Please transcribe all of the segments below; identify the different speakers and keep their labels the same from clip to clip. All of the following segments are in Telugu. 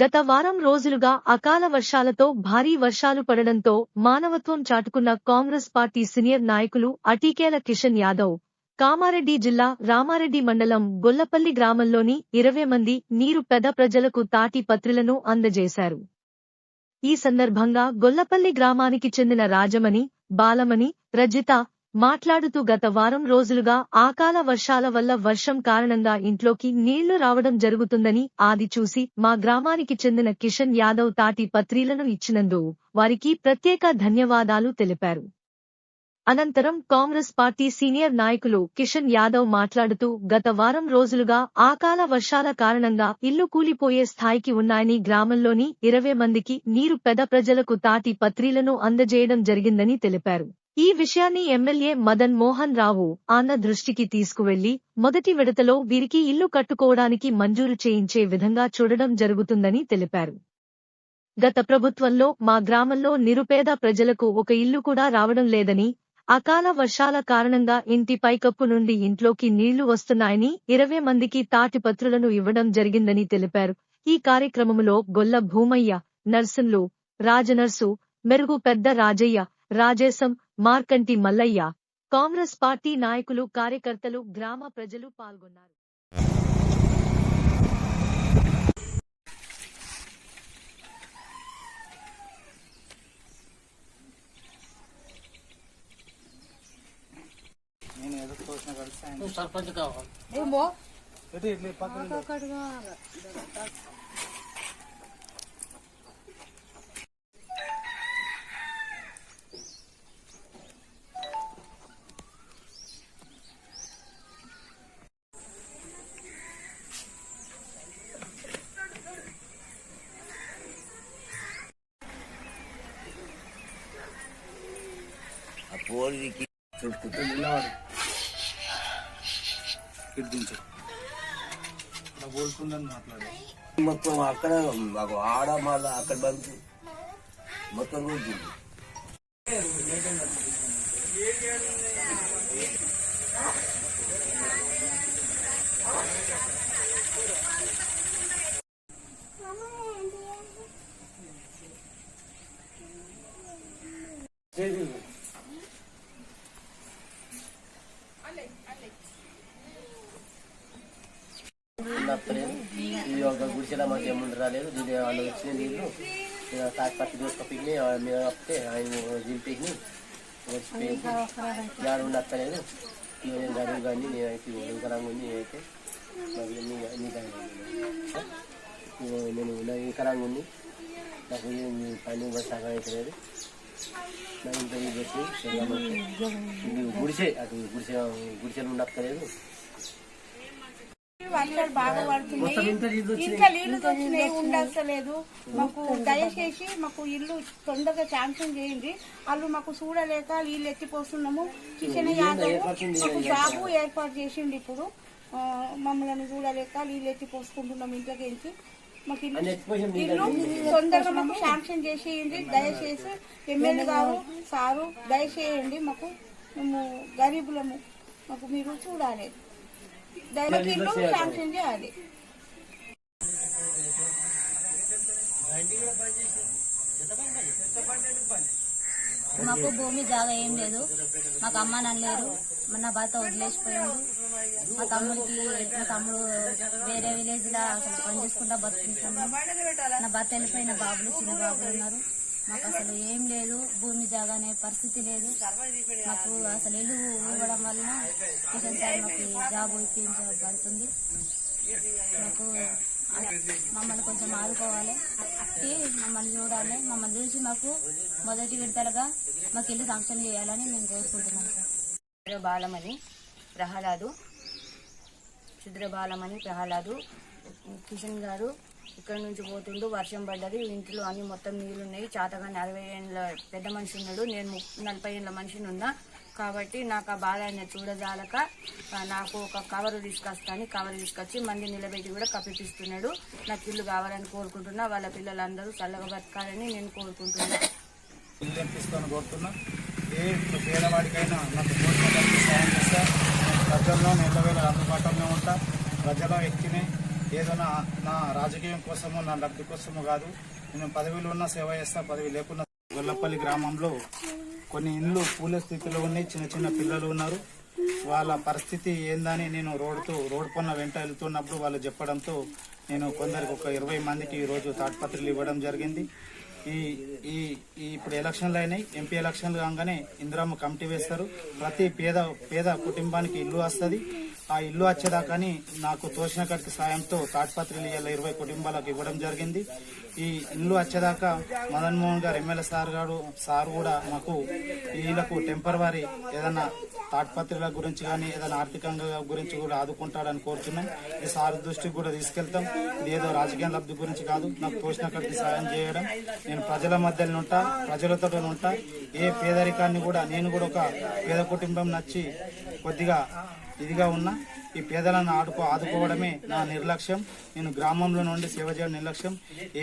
Speaker 1: గత వారం రోజులుగా అకాల వర్షాలతో భారీ వర్షాలు పడడంతో మానవత్వం చాటుకున్న కాంగ్రెస్ పార్టీ సీనియర్ నాయకులు అటీకేల కిషన్ యాదవ్ కామారెడ్డి జిల్లా రామారెడ్డి మండలం గొల్లపల్లి గ్రామంలోని 20 మంది నీరు పెద ప్రజలకు తాటి పత్రిలను అందజేశారు. ఈ సందర్భంగా గొల్లపల్లి గ్రామానికి చెందిన రాజమణి, బాలమణి, రజిత మాట్లాడుతూ గత వారం రోజులుగా అకాల వర్షాల వల్ల వర్షం కారణంగా ఇంట్లోకి నీళ్లు రావడం జరుగుతుందని ఆది చూసి మా గ్రామానికి చెందిన కిషన్ యాదవ్ తాటి పత్రిలను ఇచ్చినందు వారికి ప్రత్యేక ధన్యవాదాలు తెలిపారు. అనంతరం కాంగ్రెస్ పార్టీ సీనియర్ నాయకులు కిషన్ యాదవ్ మాట్లాడుతూ గత వారం రోజులుగా అకాల వర్షాల కారణంగా ఇల్లు కూలిపోయే స్థాయికి ఉన్నాయని గ్రామంలోని 20 మందికి నీరు పెద ప్రజలకు తాటి పత్రిలను అందజేయడం జరిగిందని తెలిపారు. ఈ విషయాన్ని ఎమ్మెల్యే మదన్ మోహన్ రావు అన్న దృష్టికి తీసుకువెళ్లి మొదటి విడతలో వీరికి ఇల్లు కట్టుకోవడానికి మంజూరు చేయించే విధంగా చూడడం జరుగుతుందని తెలిపారు. గత ప్రభుత్వంలో మా గ్రామంలో నిరుపేద ప్రజలకు ఒక ఇల్లు కూడా రావడం లేదని, అకాల వర్షాల కారణంగా ఇంటి పైకప్పు నుండి ఇంట్లోకి నీళ్లు వస్తున్నాయని 20 మందికి తాటిపత్రులను ఇవ్వడం జరిగిందని తెలిపారు. ఈ కార్యక్రమంలో గొల్ల భూమయ్య, నర్సులు, రాజనర్సు, మెరుగు పెద్ద రాజయ్య, రాజేశం, మార్కంటి మల్లయ్య, కాంగ్రెస్ పార్టీ నాయకులు, కార్యకర్తలు, గ్రామ ప్రజలు పాల్గొన్నారు.
Speaker 2: సర్పంచ్ కావాలి.
Speaker 3: పోలికి
Speaker 2: నిలబడి బోల్కుందని మాట్లాడు.
Speaker 3: మొత్తం అక్కడ మాకు ఆడ మళ్ళా అక్కడ బంధు మొత్తం కూర్చుంది. ఈ ఒక గుడిసెలా మాకు ఏముండి రాలేదు. వాళ్ళు వచ్చిన నీళ్ళు తాకి పత్తి దోసుకపోయి మేము వస్తే ఆయన దింపేసి వచ్చిపోయింది. యారు నచ్చలేదు. నేను గడువు కానీ నేనైతే ఇంకరంగా ఉంది. నేనైతే నాకు నేను ఇంకరంగా ఉంది. నాకు పని సగం అవుతలేదు. నా ఇంట్లో పెట్టి గుడిసే అటు గుడిసెలు ఉండక్కలేదు.
Speaker 4: వర్షాలు బాగా పడుతున్నాయి. ఇంట్లో నీళ్లు వచ్చినాయి, ఉండలేదు. మాకు దయచేసి మాకు ఇల్లు తొందరగా శాంక్షన్ చేయండి. వాళ్ళు మాకు చూడలేక నీళ్ళు ఎత్తిపోస్తున్నాము. కిషన్ యాదవ్ మాకు జాబు ఏర్పాటు చేసిండు. ఇప్పుడు మమ్మల్ని చూడలేక నీళ్ళు ఎత్తిపోసుకుంటున్నాము ఇంట్లోకి. మాకు ఇల్లు తొందరగా మాకు శాంక్షన్ చేసేయండి. దయచేసి ఎమ్మెల్యే గారు సారు దయచేయండి. మాకు మేము గరీబులము, మాకు మీరు చూడాలి. ఇల్లు శాంక్షన్ చేయాలి.
Speaker 5: మాకు భూమి జాగా ఏం లేదు. మాకు అమ్మ నాన్న లేరు. నా భర్త వదిలేసిపోయాడు. మా తమ్ముడు వేరే విలేజ్ లా పని చేసుకుంటా బతుకుతున్నాము. నా భర్త వెళ్ళిపోయిన బాబులు, చిన్న బాబులు ఉన్నారు. మాకు అసలు ఏం లేదు. భూమి జాగా అనే పరిస్థితి లేదు. మాకు అసలు ఇల్లు ఇవ్వడం వలన కిషన్ సార్ మాకు జాబ్ ఇప్పించబడుతుంది. మాకు మమ్మల్ని కొంచెం ఆదుకోవాలి, మమ్మల్ని చూడాలి. మమ్మల్ని చూసి మాకు మొదటి విడతలుగా మాకు ఇల్లు శాంక్షన్ చేయాలని మేము కోరుకుంటున్నాం సార్.
Speaker 6: బాలమణి ప్రహ్లాదు, బాలమణి ప్రహ్లాదు. కిషన్ గారు ఇక్కడ నుంచి పోతుండు. వర్షం పడ్డది. ఇంట్లో అన్ని మొత్తం నీళ్లున్నాయి. చాతగాని 60 ఏళ్ళ పెద్ద మనిషి ఉన్నాడు. నేను 40 ఏళ్ళ మనిషిని ఉన్నా. కాబట్టి నాకు ఆ బాధ ఆయన చూడజాలక నాకు ఒక కవరు తీసుకొచ్చి మంది నిలబెట్టి కూడా కప్పిపిస్తున్నాడు. నాకు ఇల్లు కావాలని కోరుకుంటున్నా. వాళ్ళ పిల్లలందరూ చల్లగా బతకాలని నేను కోరుకుంటున్నా.
Speaker 2: ఏ పేదవాడికైనా నాకు సాయం చేస్తా. ప్రజల్లో నెలవేళ అందుబాటులో ఉంటా. ప్రజలు ఎక్కినాయి ఏదో నా రాజకీయం కోసమో నా లబ్ధి కోసమో కాదు. నేను పదవిలో ఉన్న సేవ చేస్తా, పదవి లేకున్నా. గొల్లపల్లి గ్రామంలో కొన్ని ఇండ్లు పూల స్థితిలో ఉన్నాయి. చిన్న చిన్న పిల్లలు ఉన్నారు. వాళ్ళ పరిస్థితి ఏందని నేను రోడ్ పన్న వెంట వెళ్తున్నప్పుడు వాళ్ళు చెప్పడంతో నేను కొందరికి ఒక 20 మందికి ఈరోజు తాడ్పత్రులు ఇవ్వడం జరిగింది. ఇప్పుడు ఎలక్షన్లు అయినాయి. ఎంపీ ఎలక్షన్లు కాగానే ఇందిరమ్మ కమిటీ వేస్తారు. ప్రతి పేద కుటుంబానికి ఇల్లు వస్తుంది. ఆ ఇల్లు వచ్చేదాకాని నాకు తోచిన కట్టి సాయంతో తాడ్పత్రులు 20 కుటుంబాలకు ఇవ్వడం జరిగింది. ఈ ఇల్లు వచ్చేదాకా మదన్ మోహన్ గారు ఎమ్మెల్యే సార్ కూడా మాకు వీళ్ళకు టెంపరవరీ ఏదైనా తాడ్పత్రుల గురించి కానీ ఏదైనా ఆర్థికంగా గురించి కూడా ఆదుకుంటాడని కోరుతున్నాం. ఈ సార్ దృష్టికి కూడా తీసుకెళ్తాం. ఇది ఏదో రాజకీయ లబ్ధి గురించి కాదు. నాకు తోచిన కట్టి సాయం చేయడం. నేను ప్రజల మధ్యలో ఉంటా, ప్రజలతో ఉంటా. ఏ పేదరికాన్ని కూడా నేను కూడా ఒక పేద కుటుంబం నచ్చి కొద్దిగా ఇదిగా ఉన్నా. ఈ పేదలను ఆదుకోవడమే నా నిర్లక్ష్యం. నేను గ్రామంలో నుండి సేవ చేయడం నిర్లక్ష్యం.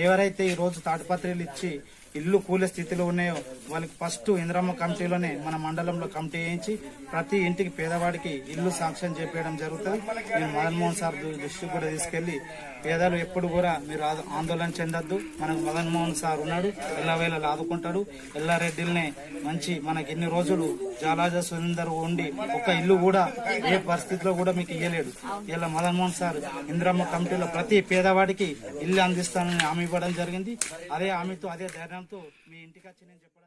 Speaker 2: ఎవరైతే ఈ రోజు తాడిపత్రులు ఇచ్చి ఇల్లు కూలే స్థితిలో ఉన్నాయో వాళ్ళకి ఫస్ట్ ఇందిరమ్మ కమిటీలోనే మన మండలంలో కమిటీ వేయించి ప్రతి ఇంటికి పేదవాడికి ఇల్లు శాంక్షన్ చేపేయడం జరుగుతుంది. నేను మదన్ మోహన్ సార్ దృష్టికి కూడా తీసుకెళ్లి పేదలు ఎప్పుడు కూడా మీరు ఆందోళన చెందొద్దు, మనకు మదన్ మోహన్ సార్ ఉన్నాడు, ఎల్లవేళలు ఆదుకుంటాడు. ఎల్లారెడ్డిల్నే మంచి మనకి ఎన్ని రోజులు జాలాజ సుందర్ ఉండి ఒక ఇల్లు కూడా ఏ పరిస్థితిలో కూడా మీకు ఇయ్యలేడు. ఇలా మదన్ మోహన్ సార్ ఇందిరమ్మ కమిటీలో ప్రతి పేదవాడికి ఇల్లు అందిస్తానని హామీ ఇవ్వడం జరిగింది. అదే హామీతో అదే ధైర్యంతో మీ ఇంటికి వచ్చి నేను చెప్పడం